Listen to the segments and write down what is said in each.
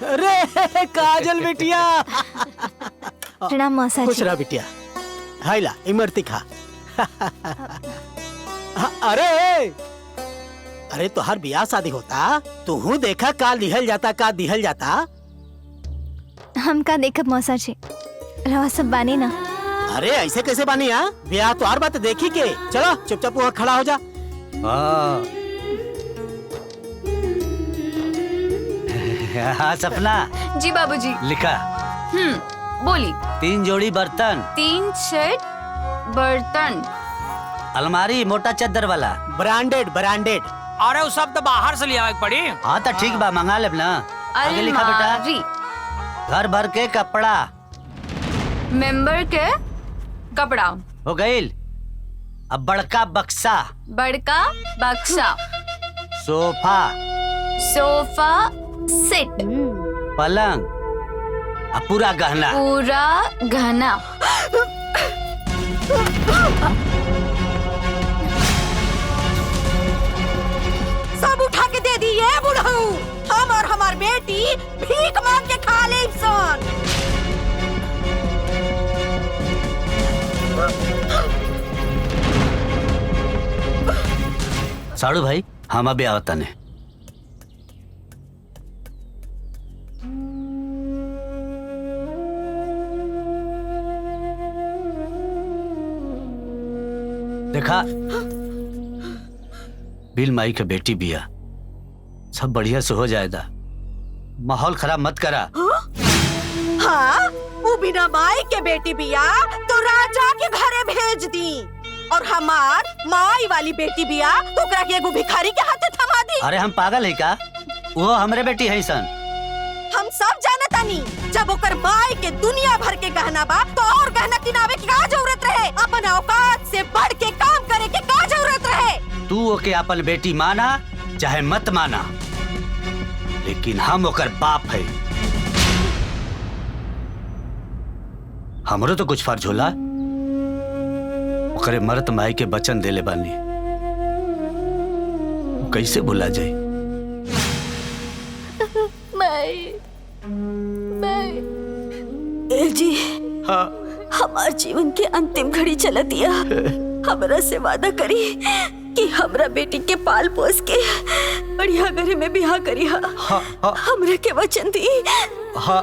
अरे काजल बिटिया। प्रणाम मौसा खुश जी। रहा बिटिया। हाय ला इमरती खा। अरे अरे तोहर बियाह शादी होता तू देखा का लिहल जाता का दिहल जाता। हम का देखब मौसा जी, रवा सब बानी ना। अरे ऐसे कैसे बानी? ब्याह तो हर बात देखी के। चलो चुपचाप वहाँ खड़ा हो जा। हाँ सपना जी बाबूजी। लिखा। बोली। 3 जोड़ी बर्तन, 3 सेट बर्तन, अलमारी मोटा चद्दर वाला, ब्रांडेड ब्रांडेड। अरे वो सब तो बाहर से लिया पड़ी। हाँ तो ठीक बा, मंगा लेब ना। आगे लिखा बेटा। अलमारी, घर भर के कपड़ा, मेंबर के कपड़ा, हो गईल। अब बड़का बक्सा, बड़का बक्सा, सोफा, सोफा सेट, पलंग, अब पूरा गहना। पूरा गहना। सब उठा के दे दिए बुढ़ऊ। हम और हमार बेटी भीख मांग के खा ले इंसान। साड़ू भाई हम अभी आवता ने। देखा बिल माई के बेटी बिया, सब बढ़िया से हो जाएगा। माहौल खराब मत करा। हाँ वो बिना माई के बेटी बिया तो राजा के घरे भेज दी, और हमार माई वाली बेटी बिया तो ओकरा के एगो भिखारी के हाथे थमा दी। अरे हम पागल है का? वो हमरे बेटी है सन। हम सब जानतानी, जब ओकर माई के दुनिया भर के गहना बा तो और गहना किनावे की का जरूरत रहे? अपन औकात से बढ़ के काम करे के का जरूरत रहे? तू ओके अपन बेटी माना चाहे मत माना, लेकिन हम ओकर बाप है। हमरो तो कुछ फर्ज होला। ओकरे मरत माई के वचन देले बानी, कैसे भुला जाए? ए जी, हाँ हमार जीवन के अंतिम घड़ी चला दिया। हमरा से वादा करी कि हमरा बेटी के पाल पोस के बढ़िया घरे में बियाह करी। हमरा के वचन दी। हाँ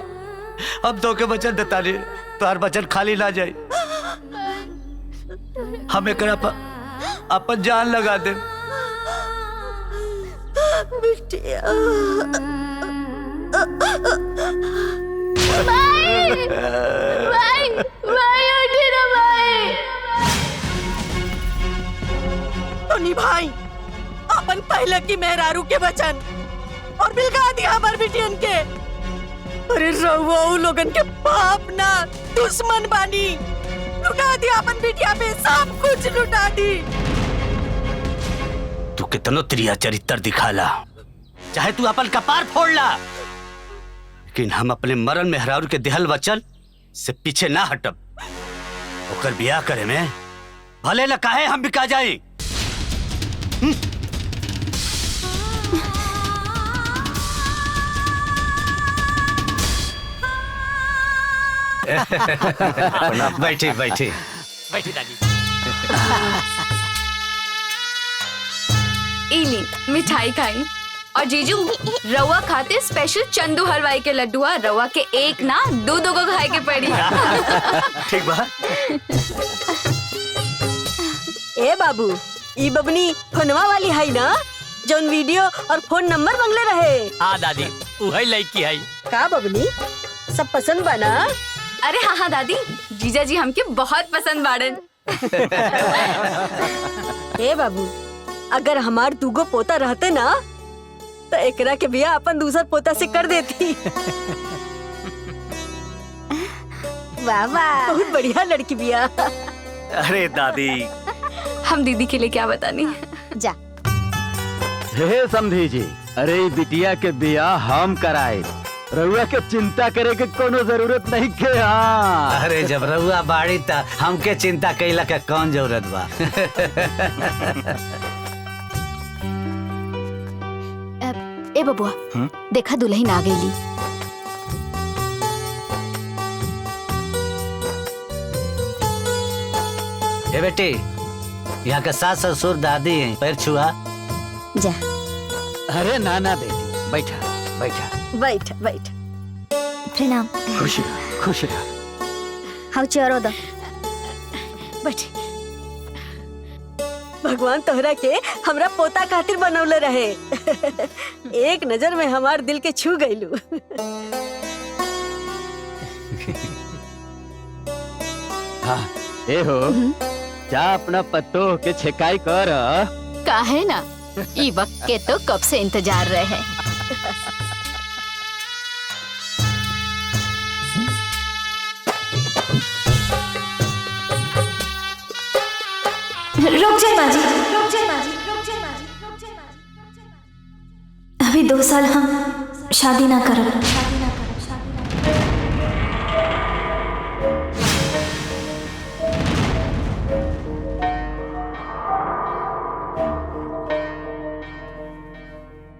हम तो के वचन देता नहीं, तार वचन खाली ना जाए। हम एक अपन जान लगा दे। बिटिया तो निभाई अपन पहले की मेहरारू के वचन और बिलगा दिया हमार बिटियन के। अरे रहुआ उ लोगन के बाप ना दुश्मन बानी। लुटा दिया अपन बिटिया पे, सब कुछ लुटा दी। तू कितनो त्रिया चरित्र दिखाला, चाहे तू अपन कपार फोड़ ला, लेकिन हम अपने मरण मेहरारू के देहल वचन से पीछे ना हटब। ओकर बियाह करे में भले न काहे हम बिका जाए। बैठी बैठी बैठी दादी। इली मिठाई खाई। और जीजू रवा खाते स्पेशल चंदू हलवाई के लड्डुआ, रवा के एक ना दो को खाए के पड़ी। ठीक बा। ए बाबू, ई बबनी फोनवा वाली है ना, जोन वीडियो और फोन नंबर मांगले रहे? हाँ दादी, वही लड़की है। का बबनी सब पसंद बना? अरे हाँ हाँ दादी, जीजा जी हमके बहुत पसंद बाड़न। ए बाबू, अगर हमार दूगो पोता रहते ना तो एकरा के बियाह अपन दूसर पोता से कर देती। वाह वाह, बहुत बढ़िया लड़की बिया। अरे दादी, हम दीदी के लिए क्या बतानी। जा हे समधी जी, अरे बिटिया के बियाह हम कराए, रउआ के चिंता करे के कोनो जरूरत नहीं के। हाँ अरे जब रउआ बाड़ी था हमके चिंता कैला के कौन जरूरत बा। ए बबुआ, देखा दुल्हन आ गईली। ए बेटी, यहाँ का सास ससुर दादी हैं, पैर छुआ। जा अरे ना ना बेटी, बैठा बैठा। बैठ बैठ। प्रणाम। खुश रह, खुश रह। हाँ चेहरो दा बैठ। भगवान तोहरा के हमरा पोता खातिर बनौले रहे। एक नजर में हमार दिल के छू गईलू। हाँ ए हो, जा अपना पत्तो के छेकाई कर। काहे ना, ई वक्त के तो कब से इंतजार रहे। रुक जाए बाजी, रुक जाए बाजी, रुक जाए बाजी, रुक जाए बाजी। अभी 2 साल हम शादी ना करब।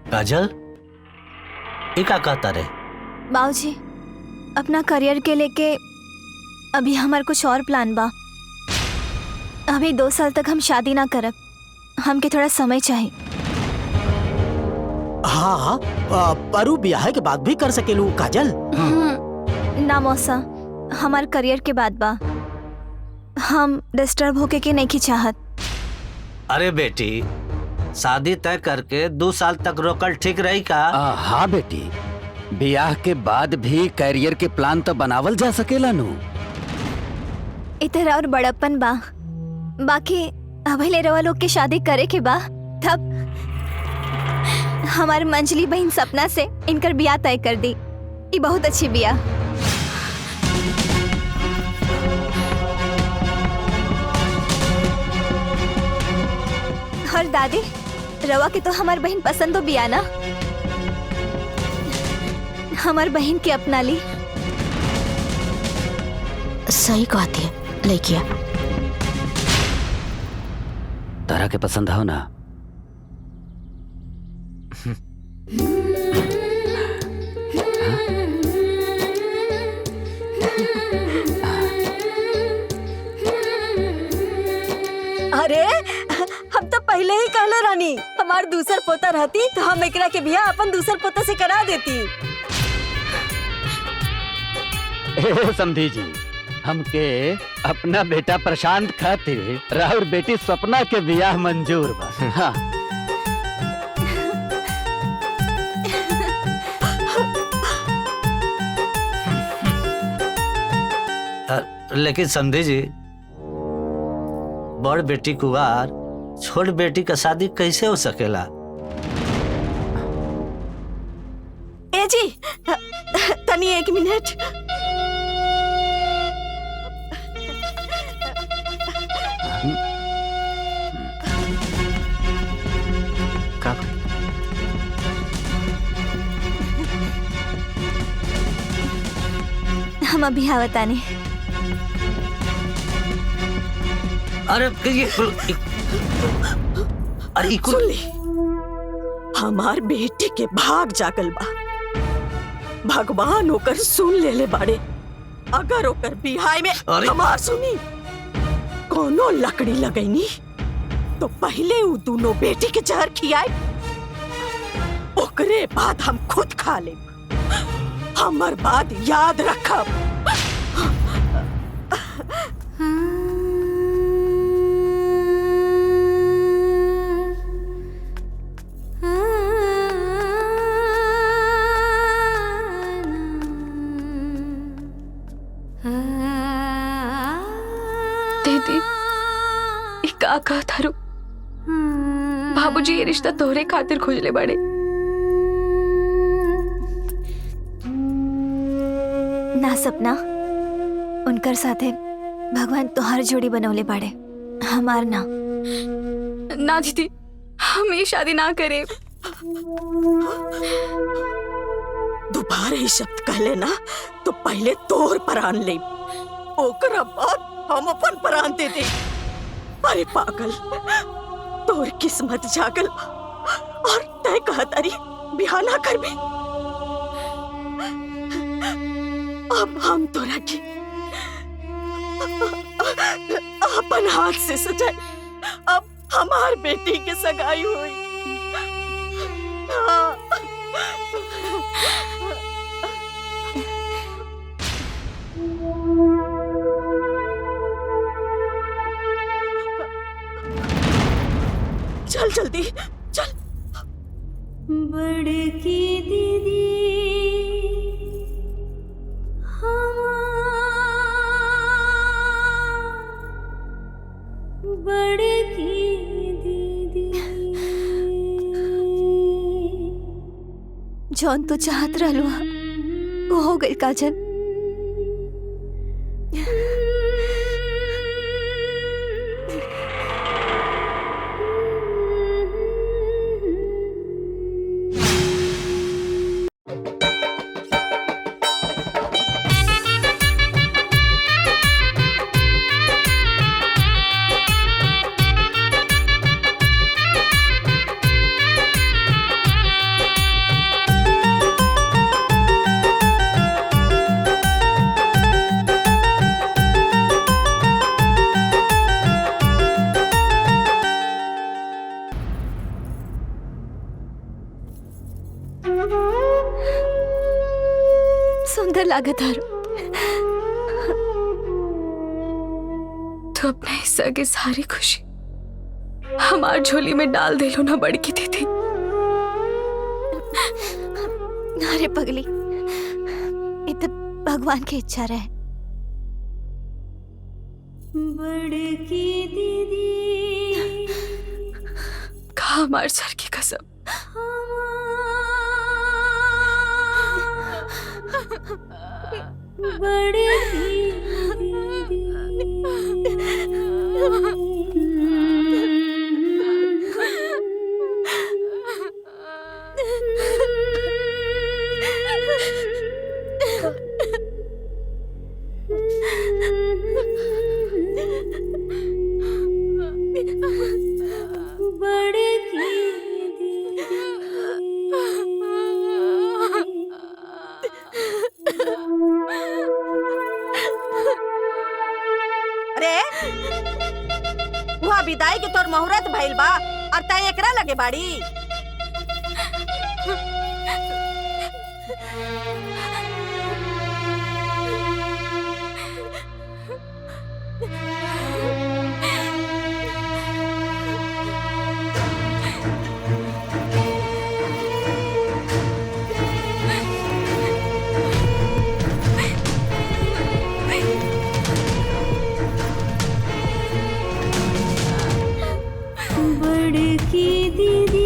काजल, ये क्या कहता रे? बाबूजी, अपना करियर के लेके अभी हमार कुछ और प्लान बा। अभी 2 साल तक हम शादी ना करब, हमके थोड़ा समय चाहिए। हाँ, परू ब्याह के बाद भी कर सकेलू काजल। ना मौसा, हमार करियर के बाद बा, हम डिस्टर्ब होके के नहीं चाहत। अरे बेटी, शादी तय करके 2 साल तक रोकल ठीक रही का? हाँ बेटी, ब्याह के बाद भी करियर के प्लान तो बनावल जा सकेला नु। इधर और बड़प्पन बा, बाकी अभी ले रवा लोग के शादी करे के बा, तब हमार मंजली बहन सपना से इनकर ब्याह तय कर दी। ये बहुत अच्छी ब्याह। और दादी, रवा के तो हमार बहन पसंद हो बिया ना, हमार बहन के अपना ली। सही कहती है लड़किया। तारा के पसंद हो ना? अरे हम तो पहले ही कहले रानी, हमार दूसर पोता रहती तो हम एकरा के बियाह अपन दूसर पोता से करा देती। ए समधी जी, हमके अपना बेटा प्रशांत खातिर राहुल बेटी सपना के ब्याह मंजूर बा। हाँ। लेकिन समझे जी, बड़ बेटी कुवार, छोट बेटी का शादी कैसे हो सकेला? ए जी, तनी 1 मिनट। हम अभी आवतानी। अरे ये अरे सुन ली, हमार बेटी के भाग जागल बा, भगवान ओकर सुन ले बाड़े। अगर ओकर बिहाय में हमार सुनी कोनो लकड़ी लगैनी तो पहले उ दोनों बेटी के जहर खियाए, ओकरे बाद हम खुद खा ले। हमर बात याद रखब। दीदी, का कहा थारू, बाबूजी ये रिश्ता तोहरे खातिर खोजले बड़े। ना सपना, उनकर साथे भगवान तोहार जोड़ी बनौले बाड़े, हमार ना। ना दीदी, हम ये शादी ना करे। दोबारा ही शब्द कहले ना तो पहले तोर परान ले, ओकरा बाद हम अपन परान दे दे। अरे पागल, तोर किस्मत जागल और तय कहतारी बिहार ना कर भी। अब हम तोरा के अपन हाथ से सजाए। अब हमार बेटी के सगाई हुई। हाँ। चल जल्दी चल। बड़की दीदी बड़की दीदी जौन तो चाहत रहलू वो हो गई काजल। सुंदर लागत है। तो अपने हिस्सा की सारी खुशी हमार झोली में डाल दे लो ना बड़की दीदी। अरे पगली, ये तो भगवान की इच्छा रहे। बड़की दीदी कहा हमार सर की कसम। वहाँ विदाई के तोर मुहूर्त भइल बा और तय एकरा लगे बाड़ी। बड़की दीदी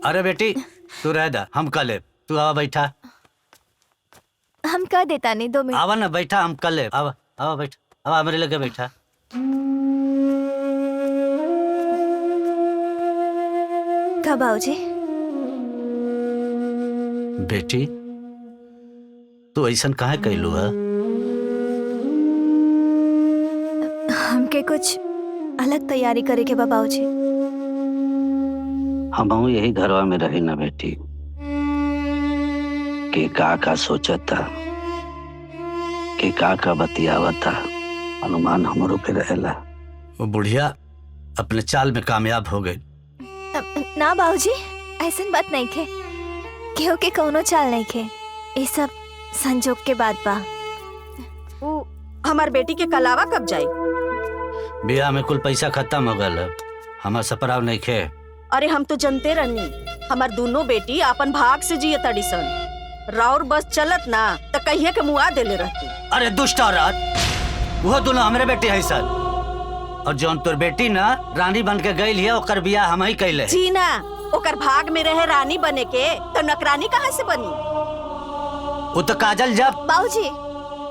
अरे बेटी तू रह दा, हम कर ले। तू आवा बैठा। हम कह देता नहीं 2 मिनट। आवा ना बैठा, हम कर ले। आवा आवा बैठा, आवा मेरे लगे बैठा। कब बाबूजी? बेटी तू ऐसा काहे कैलू है? हमके कुछ अलग तैयारी करे के बा बाबूजी। हम यही घरवा में रही ना बेटी के का सोचता के का बतियावता, अनुमान हमरो पे रहेला। वो बुढ़िया अपने चाल में कामयाब हो गई। ना बाबूजी, ऐसन बात नहीं खे। केहू के कौनो चाल नहीं खे। ये सब संजोग के बात बा। ऊ हमार बेटी के कलावा कब जाई? बियाह में कुल पैसा खत्म हो गल। हमार सपराव नहीं खे। अरे हम तो जनते रहनी हमार दोनों बेटी अपन भाग से जिये तड़ी सन। राउर बस चलत ना तो कहिए के मुआ देले रहती। अरे दुष्ट औरत, वो दोनों हमरे बेटी है सर। और जौन तोर बेटी ना रानी बन के गई है, ओकर बियाह हम ही कैले। जी ना, ओकर भाग में रहे रानी बने के, तो नकरानी कहाँ से बनी? वो तो काजल जब। बाबूजी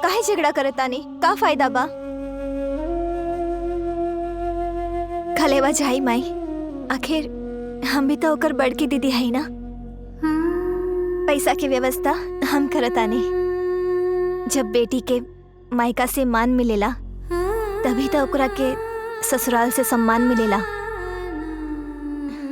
काहे झगड़ा करे तानी? का फायदा बा? खलेवा जाई माई, आखिर हम भी तो ओकर बड़की दीदी है ना। पैसा की व्यवस्था हम करतानी। जब बेटी के मायका से मान मिलेला तभी तो ओकरा के ससुराल से सम्मान मिलेला।